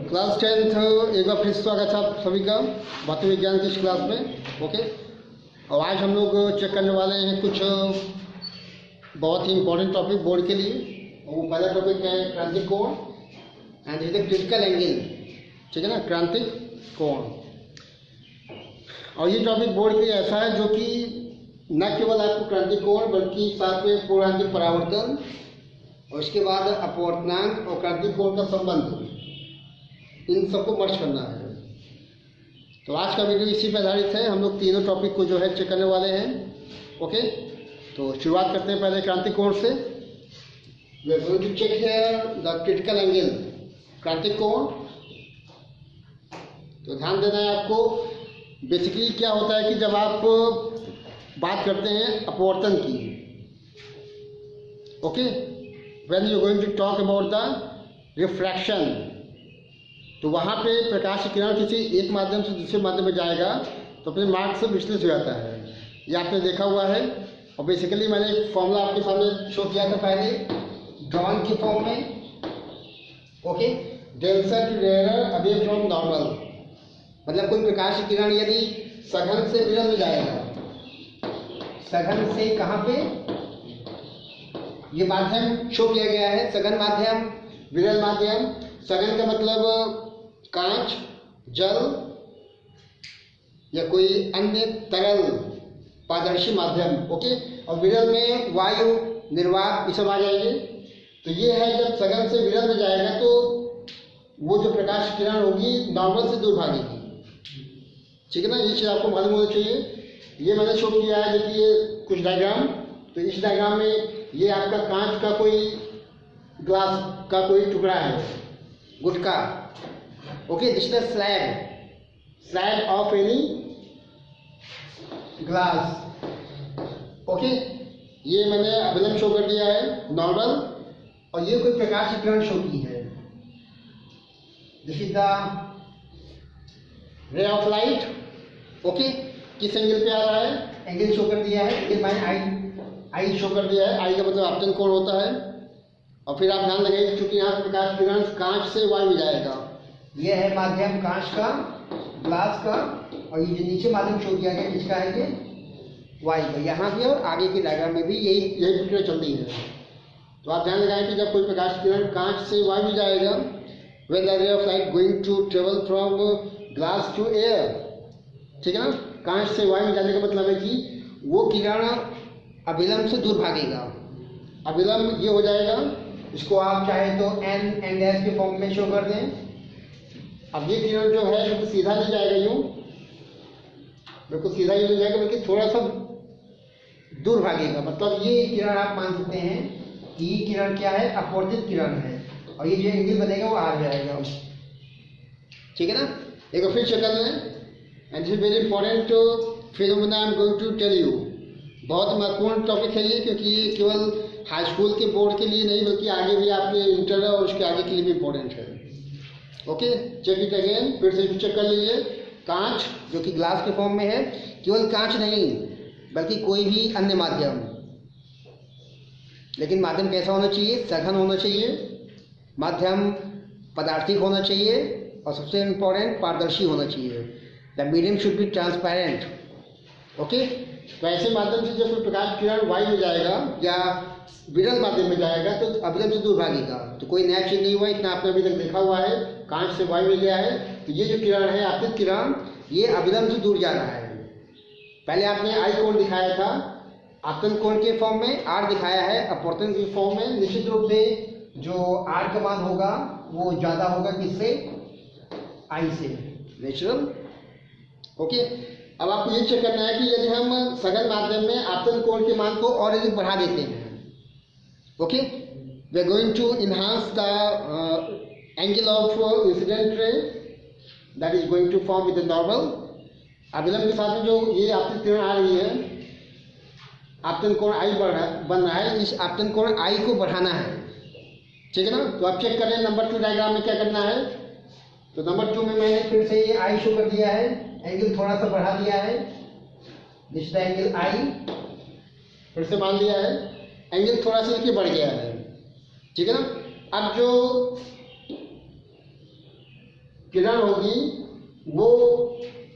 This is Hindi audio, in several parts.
क्लास 10th एक बार फिर स्वागत है आप सभी का भौतिक विज्ञान की इस क्लास में। ओके, और आज हम लोग चेक करने वाले हैं कुछ बहुत ही इंपॉर्टेंट टॉपिक बोर्ड के लिए। और वो पहला टॉपिक है क्रांतिक कोण and is the critical angle. ठीक है ना, क्रांतिक कोण। और ये टॉपिक बोर्ड के लिए ऐसा है जो कि न केवल आपको क्रांतिक कोण बल्कि साथ में पूर्णांतिक परावर्तन और इसके बाद अपवर्तनांक और क्रांतिक कोण का संबंध, इन सबको मर्ज करना है। तो आज का वीडियो इसी पर आधारित है। हम लोग तीनों टॉपिक को जो है चेक करने वाले हैं। ओके, तो शुरुआत करते हैं पहले क्रांतिक कोण से। We are going to check here the critical angle, क्रांतिक कोण। तो ध्यान देना है आपको, बेसिकली क्या होता है कि जब आप बात करते हैं अपवर्तन की, okay, when you going to talk about the refraction, तो वहाँ पे प्रकाश की किरण किसी एक माध्यम से दूसरे माध्यम में जाएगा तो अपने मार्ग से विचलित हो जाता है। ये आपने देखा हुआ है। और बेसिकली मैंने एक फॉर्मूला आपके सामने शो किया था पहले ड्रॉन की फॉर्म में। Okay, delta to rare away from normal, मतलब कोई प्रकाश की किरण यदि सघन से विरल में जाएगा, सघन से कहाँ पे, ये माध्यम शो किया गया है, सघन माध्यम, विरल माध्यम। सघन का मतलब कांच, जल या कोई अन्य तरल पारदर्शी माध्यम। ओके, और विरल में वायु, निर्वात, ये सब आ जाएंगे। तो ये है जब सघन से विरल में जाएगा तो वो जो प्रकाश किरण होगी नॉर्मल से दूर भागेगी। ठीक है ना, ये चीज़ आपको मालूम होना चाहिए। ये मैंने शो किया है, देखिए कुछ डायग्राम। तो इस डायग्राम में ये आपका कांच का कोई ग्लास का कोई टुकड़ा है, गुटका। Okay, this is slab of any glass. Okay, ये मैंने अभिलंब शो कर दिया है, नॉर्मल। और ये कोई प्रकाश की किरण शो की है, this is the ray of light. Okay, किस एंगल पे आ रहा है, एंगल शो कर दिया है, एंगल बाय आई शो कर दिया है। आई का मतलब आपतन कोण होता है। और फिर आप ध्यान लगाइए, क्योंकि यहाँ प्रकाश किरण कांच से वायु में जाएगा। यह है माध्यम कांच का, ग्लास का, और ये जो नीचे माध्यम शो किया गया किसका है, ये वायु का। यहाँ भी और आगे की डायग्राम में भी यही प्रक्रिया चल रही है। तो आप ध्यान लगाएं कि जब कोई प्रकाश किरण कांच से वायु में जाएगा, when the ray of light going to travel from glass to air, ठीक है ना, कांच से वायु में जाने का मतलब है कि वो किरण अभिलंब से दूर भागेगा। अभिलंब ये हो जाएगा, इसको आप चाहे तो एन एंड एस के फॉर्म में शो कर दें। अब ये किरण जो है बिल्कुल सीधा नहीं जाएगा, यूं बिल्कुल सीधा ही नहीं जाएगा, बल्कि थोड़ा सा दूर भागेगा। मतलब ये किरण आप मान सकते हैं कि ये किरण क्या है, अपवर्तित किरण है। और ये जो एंगल बनेगा वो आ जाएगा। ठीक है ना, एक बार फिर चेक कर लें। And this is very important phenomena I am going to tell you. बहुत महत्वपूर्ण टॉपिक है ये, क्योंकि ये केवल हाई स्कूल के बोर्ड के लिए नहीं बल्कि आगे भी आपके इंटर और उसके आगे के लिए भी इम्पोर्टेंट है। ओके, चेक इट अगेन, फिर से चेक कर लीजिए। कांच जो कि ग्लास के फॉर्म में है, केवल कांच नहीं बल्कि कोई भी अन्य माध्यम, लेकिन माध्यम कैसा होना चाहिए, सघन होना चाहिए, माध्यम पदार्थिक होना चाहिए, और सबसे इम्पोर्टेंट पारदर्शी होना चाहिए। The medium should be transparent. Okay, तो ऐसे माध्यम से जब प्रकाश किरण वायु में जाएगा या विरल माध्यम में जाएगा तो अभिलंब से दूर भागेगा। तो कोई नया चीज नहीं हुआ, इतना आपने अभी तक देखा हुआ है, कांच से वायु में गया है। तो ये जो किरण है, आपतित किरण, ये अभिलंब से दूर जा रहा है। पहले आपने आई कोण दिखाया था आपतन कोण के फॉर्म में, आर दिखाया है अपवर्तन के फॉर्म में। निश्चित रूप से जो आर का मान होगा वो ज्यादा होगा किससे, आई से, नेचुरल। ओके, अब आपको ये चेक करना है कि यदि हम सघन माध्यम में आपतन कोण के मान को और अधिक बढ़ा देते हैं, okay, we are going to enhance the angle of incident ray that is going to form with the normal. अभिलंब के साथ में जो ये आपतन किरण आ रही है, आपतन कोण आई बन रहा है, इस आपतन कोण आई को बढ़ाना है। ठीक है ना, तो आप चेक करें नंबर 2 डायग्राम में क्या करना है। तो नंबर 2 में मैंने फिर से ये आई शो कर दिया है, एंगल थोड़ा सा बढ़ा दिया है, दिस द एंगल आई, फिर से मान लिया है, एंगल थोड़ा सा देखिए बढ़ गया है। ठीक है ना, अब जो किरण होगी वो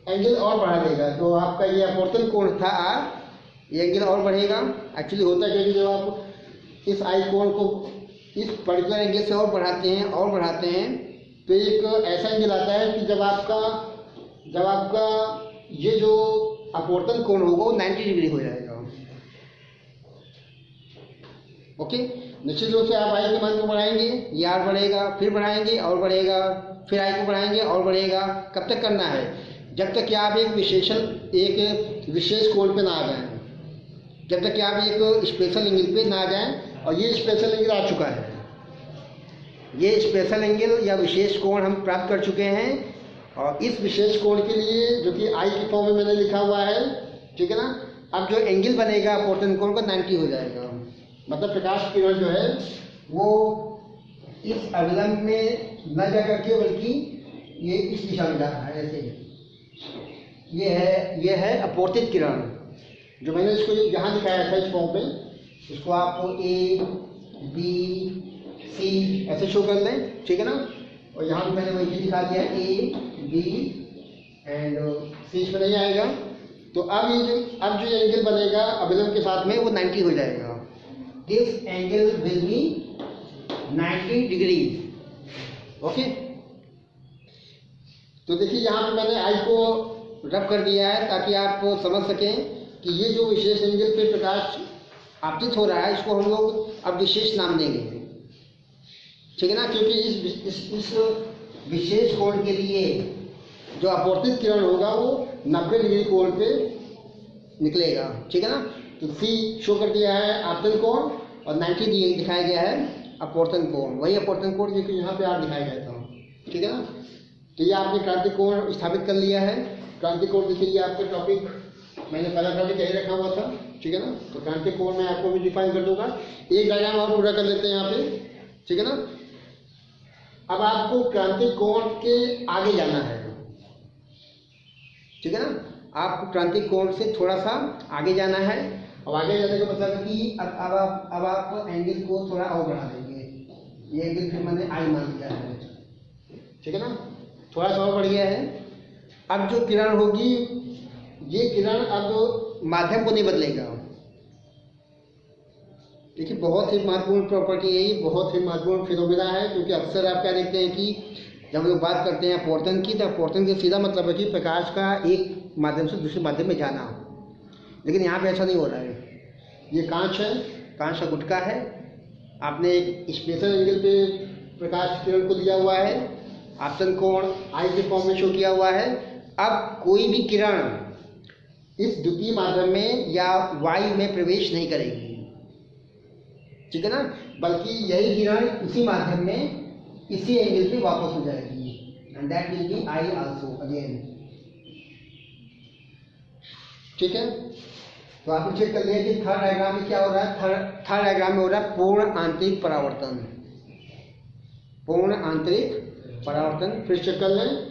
एंगल और बढ़ा देगा। तो आपका ये अपवर्तन कोण था R, ये एंगल और बढ़ेगा। एक्चुअली होता है कि जब आप इस आई कोण को इस पर्टिकुलर एंगल से और बढ़ाते हैं तो एक ऐसा एंगल आता है कि जब आपका ये जो अपवर्तन कोण होगा वो 90 डिग्री हो जाएगा। ओके, निश्चित रूप से आप आई के मान को बढ़ाएंगे, ये R बढ़ेगा, फिर बढ़ाएंगे और बढ़ेगा, फिर आई को बढ़ाएंगे और बढ़ेगा। कब तक करना है? जब तक कि आप एक विशेष कोण पे ना आ जाएं, जब तक कि आप एक स्पेशल एंगल पे ना आ जाएं। और ये स्पेशल एंगल आ चुका है, ये स्पेशल एंगल या विशेष कोण हम प्राप्त कर चुके हैं। और इस विशेष कोण के लिए जो कि आई के फॉर्म में मैंने लिखा हुआ है, ठीक है ना, अब जो एंगल बनेगा अपवर्तन कोण का 90 हो जाएगा। मतलब प्रकाश किरण जो है वो इस अभिलंब में न जा करके बल्कि ये इस दिशा में जा रहा है, ऐसे। ये है अपवर्तित किरण, जो मैंने इसको यहाँ दिखाया था इस फॉर्म में। इसको आप A, B, C ऐसे शो कर लें, ठीक है ना। और यहाँ पे मैंने वही दिखा दिया है, A, B एंड C इसमें नहीं आएगा। तो अब जो एंगल बनेगा अभिलंब के साथ में वो 90 हो जाएगा। This angle will be 90 degree. Okay, तो देखिए यहाँ पे मैंने आई को रब कर दिया है ताकि आप समझ सकें कि ये जो विशेष एंगल पे प्रकाश आपतित हो रहा है इसको हम लोग अब विशेष नाम देंगे, ठीक है ना। क्योंकि इस विशेष कोण के लिए जो अपवर्तित किरण होगा वो 90 डिग्री कोण पे निकलेगा, ठीक है ना। तो C शो कर दिया है आपतन कोण और 90 डिग्री दिखाया गया है अपवर्तन कोण। वही अपवर्तन कोण जो कि यहाँ पे R दिखाया गया था, ठीक है ना। तो ये आपने क्रांति कोण स्थापित कर लिया है। क्रांति कोण देखिए, ये आपका टॉपिक मैंने पहला टॉपिक यही रखा हुआ था, ठीक है ना। तो क्रांति कोण मैं आपको भी डिफाइन कर दूंगा। एक डायग्राम और पूरा कर लेते हैं यहाँ पे, ठीक है ना। अब आपको क्रांति कोण के आगे जाना है, ठीक है ना। आपको क्रांति कोण से थोड़ा सा आगे जाना है। अब आगे जाने का मतलब है कि अब आप एंगल को थोड़ा और बढ़ा देंगे। ये एंगल फिर मैंने आई मान लिया है, ठीक है ना। थोड़ा सा और बढ़ गया है। अब जो किरण होगी ये किरण अब माध्यम को नहीं बदलेगा। देखिए बहुत ही महत्वपूर्ण प्रॉपर्टी है, ये बहुत ही महत्वपूर्ण फिनोमेना है। क्योंकि अक्सर आप क्या देखते हैं कि जब लोग बात करते हैं अपवर्तन की, तो अपवर्तन का सीधा मतलब है कि प्रकाश का एक माध्यम से दूसरे माध्यम में जाना। लेकिन यहाँ पे ऐसा नहीं हो रहा है। ये कांच है, कांच का गुटका है, आपने एक स्पेशल एंगल पे प्रकाश किरण को दिया हुआ है, आपतन कोण आई के फॉर्म में शो किया हुआ है। अब कोई भी किरण इस द्वितीय माध्यम में या वायु में प्रवेश नहीं करेगी, ठीक है ना। बल्कि यही किरण उसी माध्यम में इसी एंगल पे वापस हो जाएगी, and that will be I also again, ठीक है। तो आप चेक कर लें कि थर्ड डायग्राम में क्या हो रहा है। थर्ड डायग्राम में हो रहा है पूर्ण आंतरिक परावर्तन, पूर्ण आंतरिक परावर्तन। फिर चेक कर लें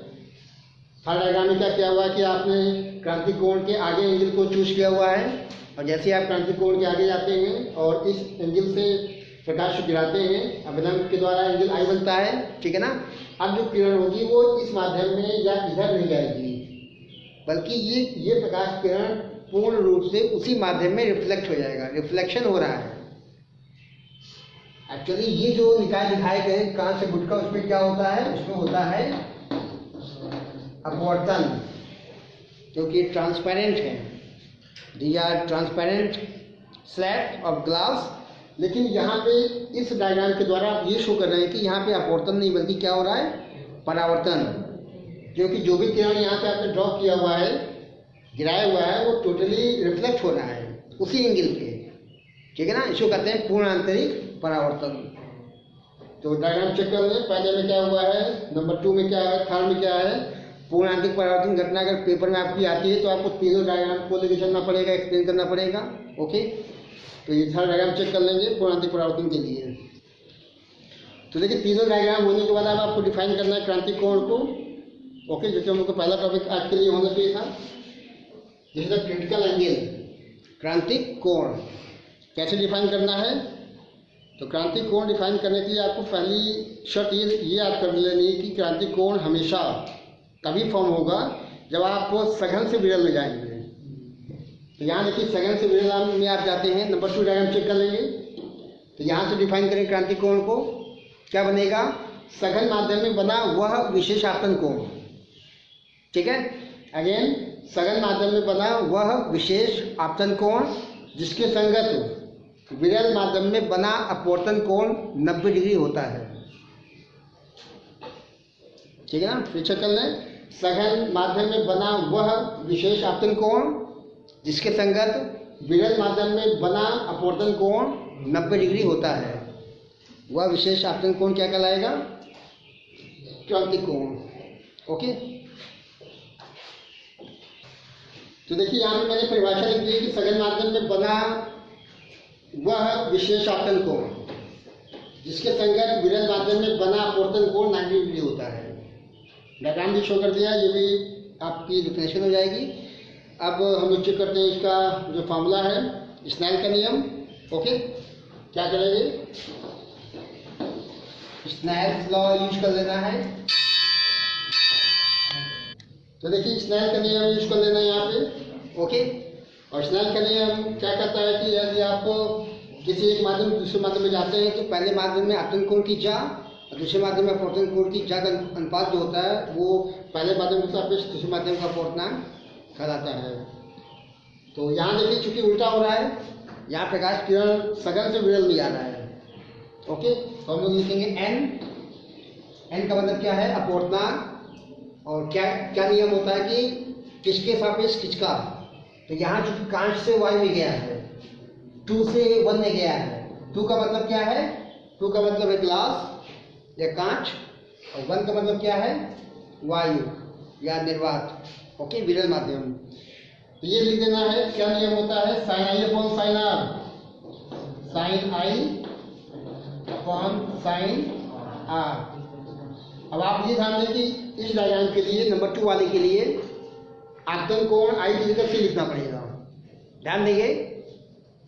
थर्ड डायग्राम में क्या किया हुआ है कि आपने क्रांति कोण के आगे एंगल को चूज किया हुआ है। और जैसे आप क्रांति कोण के आगे जाते हैं और इस एंगल से प्रकाश गिराते हैं, अभिलंब के द्वारा एंगल आई बनता है, ठीक है ना। अब जो किरण होगी वो इस माध्यम में या इधर नहीं जाएगी, बल्कि ये प्रकाश किरण पूर्ण रूप से उसी माध्यम में रिफ्लेक्ट हो जाएगा। रिफ्लेक्शन हो रहा है। एक्चुअली ये जो निकाय दिखाए गए कांच से गुटका, उसमें क्या होता है, उसमें होता है अपवर्तन, क्योंकि ट्रांसपेरेंट है। These are transparent slab of glass. लेकिन यहाँ पे इस डायग्राम के द्वारा आप ये शो कर रहे हैं कि यहाँ पे अपवर्तन नहीं बल्कि क्या हो रहा है, परावर्तन। क्योंकि जो भी किरण यहाँ पे आपने ड्रॉ किया हुआ है, गिराया हुआ है, वो टोटली रिफ्लेक्ट हो रहा है उसी एंगल पे, ठीक है ना। इसको कहते हैं पूर्ण आंतरिक परावर्तन। तो डायग्राम चेक कर लें, पहले में क्या हुआ है, नंबर 2 में क्या है, थर्ड में क्या है। पूर्ण आंतरिक परावर्तन घटना अगर पेपर में आपकी आती है तो आपको तीनों डायग्राम को लेकर चलना पड़ेगा, एक्सप्लेन करना पड़ेगा। ओके, तो ये थर्ड डायग्राम चेक कर लेंगे पूर्ण आंतरिक परावर्तन के लिए। तो देखिए तीनों डायग्राम होने के बाद अब आपको डिफाइन करना है क्रांति कोण को। ओके, जो कि हम लोग का पहला टॉपिक आज के लिए होना चाहिए था। This is the critical angle, क्रांतिक कोण कैसे डिफाइन करना है। तो क्रांतिक कोण डिफाइन करने के लिए आपको पहली शर्त ये याद कर लेनी कि क्रांति कोण हमेशा तभी फॉर्म होगा जब आप सघन से विरल में जाएंगे। तो यहाँ देखिए सघन से विरल में आप जाते हैं, नंबर 2 डायग्राम चेक कर लेंगे। तो यहाँ से डिफाइन करें क्रांति कोण को, क्या बनेगा, सघन माध्यम में बना वह विशेष आपतन कोण। ठीक है, अगेन सघन माध्यम में बना वह विशेष आपतन कोण जिसके संगत विरल माध्यम में बना अपवर्तन कोण 90 डिग्री होता है। ठीक है ना, फिर चेक कर लें, सघन माध्यम में बना वह विशेष आपतन कोण जिसके संगत विरल माध्यम में बना अपवर्तन कोण 90 डिग्री होता है, वह विशेष आपतन कोण क्या कहलाएगा, क्रांति कोण। ओके, तो देखिए यहाँ पे मैंने परिभाषा लिख दी कि सघन माध्यम में बना वह विशेष आपतन कोण जिसके संगत विरल माध्यम में बना अपवर्तन कोण 90 डिग्री होता है। डायग्राम भी शो कर दिया, ये भी आपकी डिफिनेशन हो जाएगी। अब हम लोग चेक करते हैं इसका जो फॉर्मूला है, स्नेल का नियम। ओके, क्या करेंगे, स्नेल लॉ यूज कर लेना है। तो देखिए स्नेल का नियम यूज कर लेना है यहाँ पे। ओके, और स्नेल का नियम क्या कहता है कि यदि आप किसी एक माध्यम दूसरे माध्यम में जाते हैं तो पहले माध्यम में आपतन कोण की जा और दूसरे माध्यम में अपवर्तन कोण की जा का अनुपात जो होता है वो पहले माध्यम के सापेक्ष दूसरे माध्यम का अपवर्तनांक कहलाता है। तो यहाँ देखिए चूंकि उल्टा हो रहा है, यहाँ प्रकाश किरण सघन से विरल में जा रहा है। ओके, तो हम लोग लिखेंगे एन का मतलब क्या है, अपवर्तनांक। और क्या क्या नियम होता है कि किसके सापेक्ष किसका। तो यहाँ चूंकि कांच से वायु में गया है, 2 से 1 में गया है। 2 का मतलब क्या है, 2 का मतलब है ग्लास या कांच, और 1 का मतलब क्या है, वायु या निर्वात। ओके, विरल माध्यम। तो ये लिख देना है, क्या नियम होता है, sine i upon sine r, sine i upon sine r. अब आप ये ध्यान दें कि इस डायग्राम के लिए नंबर 2 वाले के लिए आपतन कोण आई की जगह से लिखना पड़ेगा। ध्यान देंगे,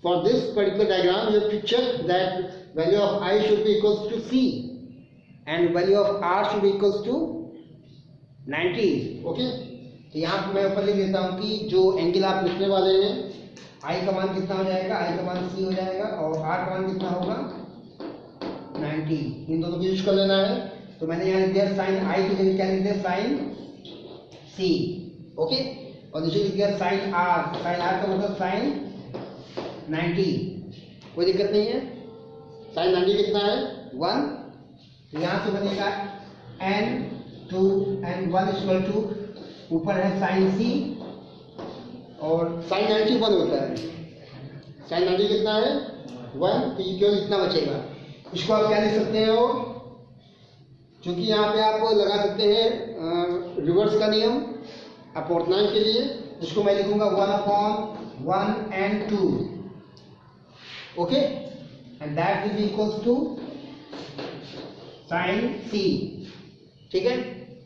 for this particular diagram you have to check that value of i should be equals to c and value of r should be equals to 90। Okay, तो यहाँ पर मैं ऊपर लिख देता हूँ कि जो एंगल आप लिखने वाले हैं, आई का मान कितना हो जाएगा, आई का मान सी हो जाएगा और आर का मान कितना होगा 90। इन दोनों को यूज कर लेना है। तो मैंने यहाँ लिख दिया साइन आई की जगह क्या लिख दिया, साइन सी। ओके, और नीचे लिख दिया साइन आर, साइन आर का मतलब साइन 90। कोई दिक्कत नहीं है, साइन 90 कितना है 1। तो यहाँ से बनेगा n2 n1 इक्वल टू ऊपर है साइन सी और साइन 90 1 होता है, साइन 90 कितना है 1। तो ये केवल इतना बचेगा। इसको आप क्या लिख सकते हो, क्योंकि यहाँ पे आप लगा सकते हैं रिवर्स का नियम अपवर्तनांक के लिए, जिसको मैं लिखूंगा 1/1 and 2। Okay, and that is equals to sine c. ठीक है,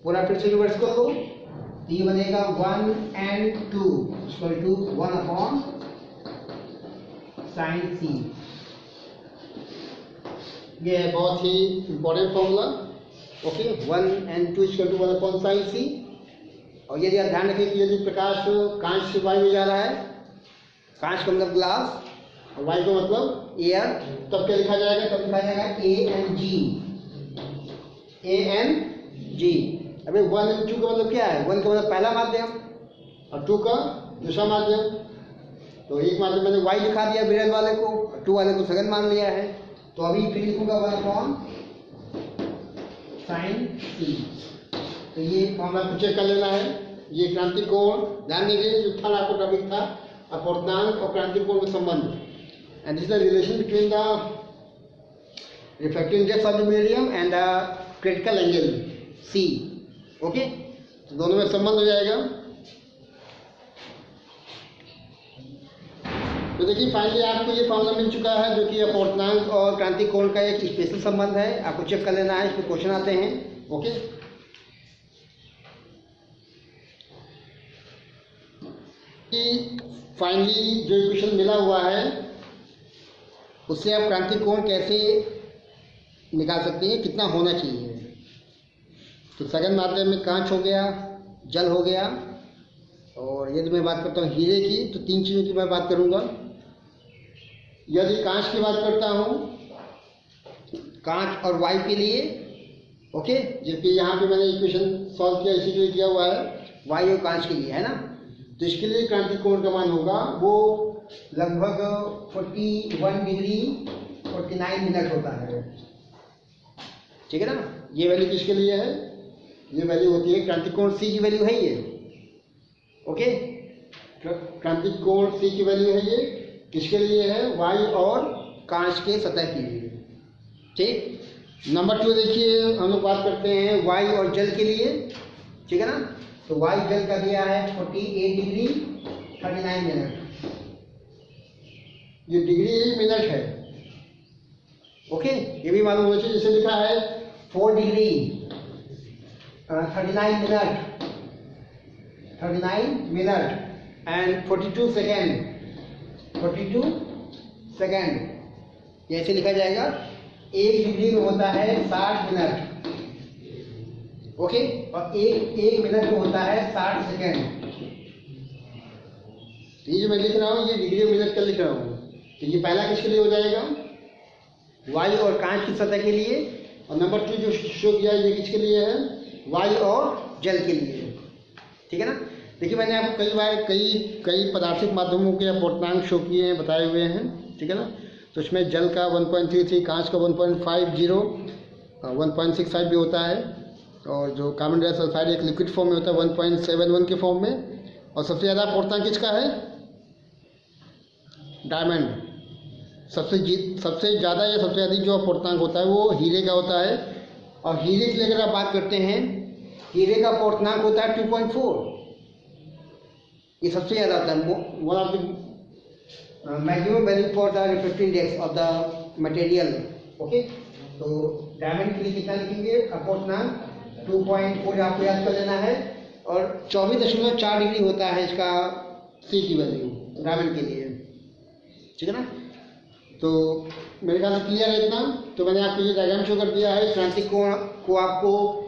पूरा फिर से रिवर्स कर लो, तो ये बनेगा 1 and 2 इक्वल टू 1/sin सी। ये है बहुत ही important formula. Okay, 1 and 2 equal to 1/sin c. और यदि आप ध्यान रखें कि यदि प्रकाश कांच से वायु में जा रहा है, कांच का मतलब ग्लास और वायु का मतलब एयर, तब क्या लिखा जाएगा, तब लिखा जाएगा ANG। अबे 1 and 2 का मतलब क्या है, 1 का मतलब पहला माध्यम और 2 का दूसरा माध्यम। तो एक माध्यम मैंने वाई लिखा दिया विरल वाले को, 2 वाले को सघन मान लिया है। तो अभी फिर लिखूंगा 1/sin सी। तो ये फॉर्मूला को चेक कर लेना है। ये क्रांति कोण, ध्यान देंगे जो था आपको टॉपिक था अपवर्तनांक और क्रांति कोण का संबंध, and this is the relation between the refractive index of the medium and the critical angle C. Okay, तो दोनों में संबंध हो जाएगा। तो देखिए फाइनली आपको ये फॉर्मूला मिल चुका है जो कि अपवर्तनांक और क्रांति कोण का एक स्पेशल संबंध है। आपको चेक कर लेना है, इस पर क्वेश्चन आते हैं। ओके, फाइनली जो इक्वेशन मिला हुआ है उससे आप क्रांति कोण कैसे निकाल सकते हैं कितना होना चाहिए। तो सघन माध्यम में कांच हो गया, जल हो गया, और यदि मैं बात करता हूँ हीरे की तो 3 चीज़ों की मैं बात करूँगा। यदि कांच की बात करता हूँ, कांच और वायु के लिए, ओके, जबकि यहाँ पे मैंने इक्वेशन सॉल्व किया इसीलिए किया हुआ है वायु और कांच के लिए, है ना। तो इसके लिए क्रांतिक कोण का मान होगा वो लगभग 41 डिग्री 49 मिनट होता है, ठीक है ना। ये वैल्यू किसके लिए है? ये वैल्यू होती है क्रांतिक कोण सी की वैल्यू है ये, ओके। क्रांतिक कोण सी की वैल्यू है ये, किसके लिए है? वायु और कांच के सतह के लिए, ठीक। नंबर 2 देखिए, हम लोग बात करते हैं वायु और जल के लिए, ठीक है ना। तो वायु जल का दिया है 48 डिग्री 39 मिनट, ये डिग्री मिनट है, ओके। ये भी मालूम होना चाहिए, जैसे लिखा है 4 डिग्री 39 मिनट एंड 42 सेकेंड, कैसे लिखा जाएगा? 1 डिग्री में होता है 60 मिनट, ओके, और एक मिनट में होता है 60 सेकेंड। ये जो मैं लिख रहा हूँ ये डिग्री मिनट का लिख रहा हूँ। तो ये पहला किसके लिए हो जाएगा? वायु और कांच की सतह के लिए, और नंबर 2 जो शो किया है ये किसके लिए है? वायु और जल के लिए, ठीक है ना। देखिए मैंने आपको कई बार कई पदार्थिक माध्यमों के अपूर्णांक शो किए हैं, बताए हुए हैं, ठीक है ना। तो इसमें जल का 1.33, कांच का 1.50, 1.65 भी होता है, और जो कार्बन डाइऑक्साइड एक लिक्विड फॉर्म में होता है 1.71 के फॉर्म में, और सबसे ज़्यादा अपूर्णांक किसका है? डायमंड। सबसे ज़्यादा या सबसे अधिक जो अपूर्णांक होता है वो हीरे का होता है, और हीरे के लिए अगर आप बात करते हैं, हीरे का अपूर्णांक होता है 2.4, ये सबसे ज़्यादा होता है। One of the maximum value for the refractive index of the material, okay. तो डायमंड के लिए कितना लिखेंगे? अपूर्णांक 2.4 आपको याद कर लेना है, और 24.4 डिग्री होता है इसका सी की वैल्यू डायमंड के लिए, ठीक है ना। तो मेरे ख्याल से क्लियर है इतना। तो मैंने आपको ये डायग्राम शो कर दिया है। क्रांतिक कोण को आपको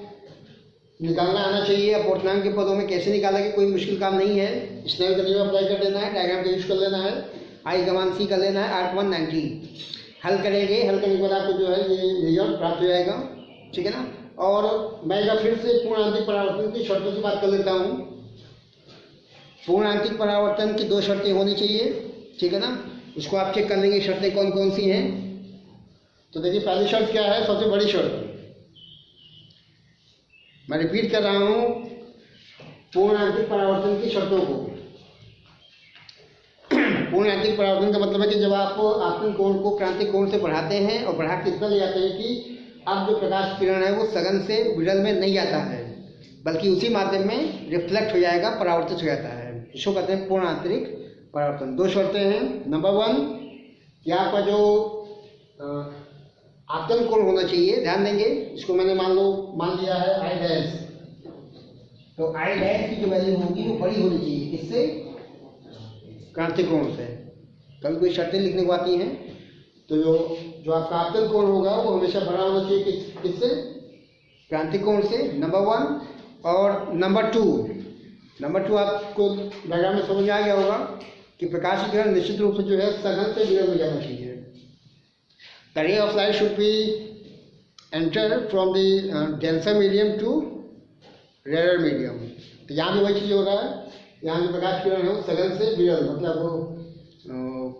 निकालना आना चाहिए, अपूर्णांक के पदों में कैसे निकालेंगे, कोई मुश्किल काम नहीं है। स्नेल का नियम अप्लाई कर देना है, डायग्राम का यूज कर लेना है, आई का मान सी कर लेना है, 8190 हल करेंगे। हल करने के बाद आपको जो है ये रिजल्ट प्राप्त हो जाएगा, ठीक है ना। और मैं एक बार फिर से पूर्णांतिक परावर्तन की शर्तों की बात कर लेता हूँ। पूर्णांतिक परावर्तन की 2 शर्तें होनी चाहिए, ठीक है ना। उसको आप चेक कर लेंगे शर्तें कौन कौन सी हैं। तो देखिए पहली शर्त क्या है? सबसे बड़ी शर्त, मैं रिपीट कर रहा हूँ पूर्णांतिक परावर्तन की शर्तों को। पूर्णांतिक परावर्तन का मतलब है कि जब आप आपतन कोण को क्रांतिक कोण से बढ़ाते हैं और बढ़ा के इतना ले जाते हैं कि अब जो प्रकाश किरण है वो सघन से विरल में नहीं जाता है, बल्कि उसी माध्यम में रिफ्लेक्ट हो जाएगा, परावर्तित हो जाता है। इसको कहते हैं पूर्णांतरिक परावर्तन। 2 शर्तें हैं। नंबर 1 कि आपका जो आपतन कोण होना चाहिए, ध्यान देंगे, इसको मैंने मान लिया है आई डैश। तो आई डैश की जो वैल्यू होगी वो बड़ी होनी चाहिए, किससे? क्रांतिक कोण से। कभी कोई शर्तें लिखने को आती हैं तो जो आपका आपतन कोण होगा वो हमेशा बड़ा होना चाहिए, किससे? क्रांतिक कोण से, नंबर 1। और नंबर 2 आपको डायग्राम में समझ आ गया होगा कि प्रकाश की किरण निश्चित रूप से जो है सघन से विरल में जाना चाहिए। The ray of light should be enter from the denser medium to rarer medium। तो यहाँ भी वही चीज़ हो रहा है, यहाँ जो प्रकाश किरण है वो सघन से विरल, मतलब वो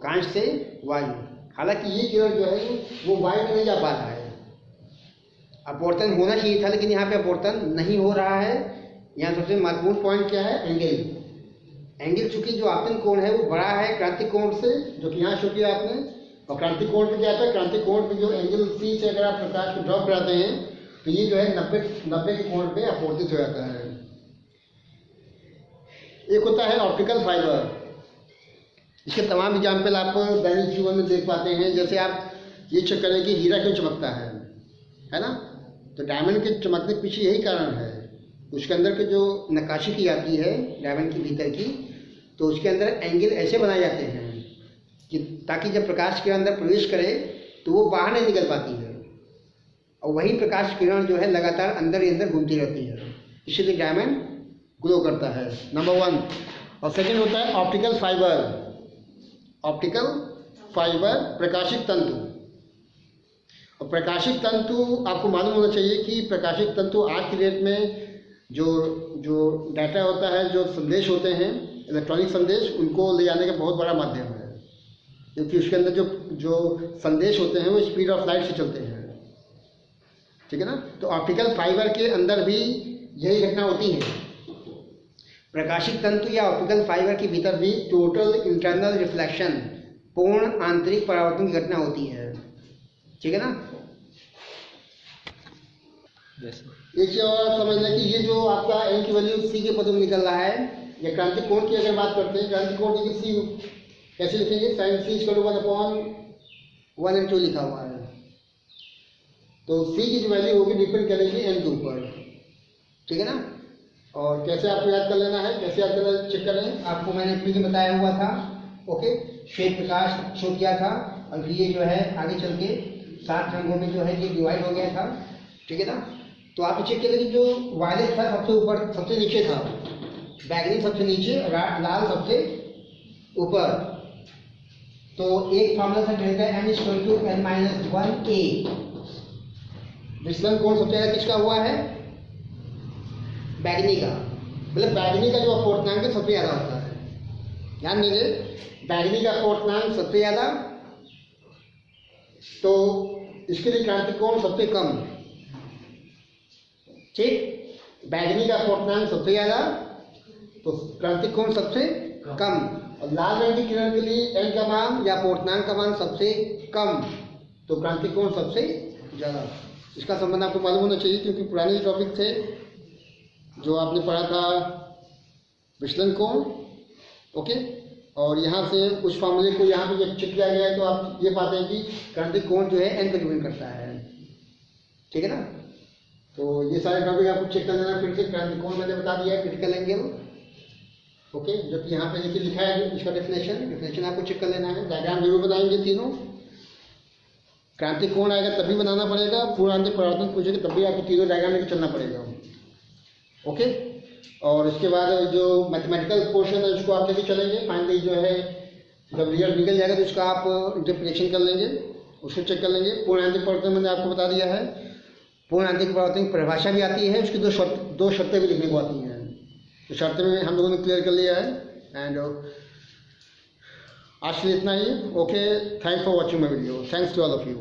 कांच से वायु। हालांकि ये किरण जो है वो वायु में नहीं जा पा रहा है। अपवर्तन होना चाहिए था, लेकिन यहाँ पे अपवर्तन नहीं हो रहा है। यहाँ सबसे महत्वपूर्ण पॉइंट क्या है? एंगल। चूंकि जो आपतन कोण है वो बड़ा है क्रांतिक कोण से, जो कि यहाँ शो किया आपने। और क्रांतिक कोण पे क्या आता है? क्रांतिक कोण पे जो एंगल सी से अगर आप प्रकाश को ड्रॉप कराते हैं तो ये जो है 90 के कोण पे अपवर्तित हो जाता है। एक होता है ऑप्टिकल फाइबर। इसके तमाम एग्जाम्पल आप दैनिक जीवन में देख पाते हैं। जैसे आप ये चेक करें कि हीरा क्यों चमकता है ना। तो डायमंड के चमकने के पीछे यही कारण है। उसके अंदर के जो नक्काशी की जाती है डायमंड के भीतर की, तो उसके अंदर एंगल ऐसे बनाए जाते हैं कि ताकि जब प्रकाश के अंदर प्रवेश करे तो वो बाहर नहीं निकल पाती है। और वही प्रकाश किरण जो है लगातार अंदर ही अंदर घूमती रहती है, इसीलिए डायमंड ग्लो करता है, नंबर 1। और सेकंड होता है ऑप्टिकल फाइबर। ऑप्टिकल फाइबर प्रकाशिक तंतु। और प्रकाशिक तंतु आपको मालूम होना चाहिए कि प्रकाशिक तंतु आज की डेट में जो डाटा होता है, जो संदेश होते हैं, इलेक्ट्रॉनिक संदेश, उनको ले जाने का बहुत बड़ा माध्यम है, क्योंकि उसके अंदर जो संदेश होते हैं वो स्पीड ऑफ लाइट से चलते हैं, ठीक है ना। तो ऑप्टिकल फाइबर के अंदर भी यही घटना होती है। प्रकाशिक तंतु या ऑप्टिकल फाइबर के भीतर भी टोटल इंटरनल रिफ्लेक्शन, पूर्ण आंतरिक परावर्तन की घटना होती है, ठीक है ना। एक चीज और समझ लें कि ये जो आपका एन की वैल्यू सी के पद में निकल रहा है, या क्रांतिक कोण की अगर बात करते हैं, क्रांतिक कोण की सी कैसे लिखेंगे, साइन सी इक्वल टू 1/1/2 लिखा हुआ है। तो सी की जो वैल्यू होगी डिपेंड करेगी एन के ऊपर, ठीक है ना। और कैसे आपको याद कर लेना है, कैसे याद करना चेक करें, आपको मैंने प्री में बताया हुआ था, ओके। श्वेत प्रकाश शो किया था, और ये जो है आगे चल के 7 रंगों में जो है ये डिवाइड हो गया था, ठीक है ना। तो आप चेक करें कि जो वायलेट था सबसे ऊपर, सबसे नीचे था, बैगनी सबसे नीचे, लाल सबसे ऊपर। तो एक फॉर्मूला था डेल्टा m = n-1a। विचलन कोण सबसे ज़्यादा किसका हुआ है, बैगनी का, मतलब बैगनी का जो अपवर्तनांक है सबसे ज़्यादा होता है, ध्यान दीजिए, बैगनी का अपवर्तनांक सबसे ज़्यादा, तो इसके लिए क्रांतिक कोण सबसे कम, ठीक। बैगनी का अपवर्तनांक सबसे ज़्यादा, तो क्रांतिक कोण सबसे कम। और लाल रंग की किरण के लिए एन का मान या अपवर्तनांक का मान सबसे कम, तो क्रांतिक कोण सबसे ज़्यादा। इसका संबंध आपको मालूम होना चाहिए, क्योंकि पुराने टॉपिक थे जो आपने पढ़ा था विचलन कोण, ओके। और यहाँ से उस फॉर्मूले को यहाँ पे जब चेक किया गया है तो आप ये पाते हैं कि क्रांतिक कोण जो है एन पर डिपेंड करता है, ठीक है ना। तो ये सारे टॉपिक आपको चेक कर लेना फिर से। क्रांतिक कोण मैंने बता दिया है, क्रिटिकल एंगल, ओके। जबकि यहाँ पे देखिए लिखा है इसका डेफिनेशन आपको चेक कर लेना है। डायग्राम जरूर बनाएंगे तीनों। क्रांतिक कोण आएगा तभी बनाना पड़ेगा, पूर्ण आंतरिक परावर्तन पूछेगा तब भी आपको तीनों डायग्राम लेकर चलना पड़ेगा, ओके। और इसके बाद जो मैथमेटिकल पोर्शन है उसको आप लेके चलेंगे। फाइनली जो है जब रिजल्ट निकल जाएगा तो उसका आप इंटरप्रिटेशन कर लेंगे, उसको चेक कर लेंगे। पूर्ण आंतरिक परावर्तन मैंने आपको बता दिया है। पूर्ण आंतरिक परावर्तन की परिभाषा भी आती है, उसकी दो शर्तें भी लिखने को आती हैं। तो शर्तें में हम लोगों ने क्लियर कर लिया है। एंड आज के लिए इतना ही, okay. Thanks for watching my video. Thanks to all of you.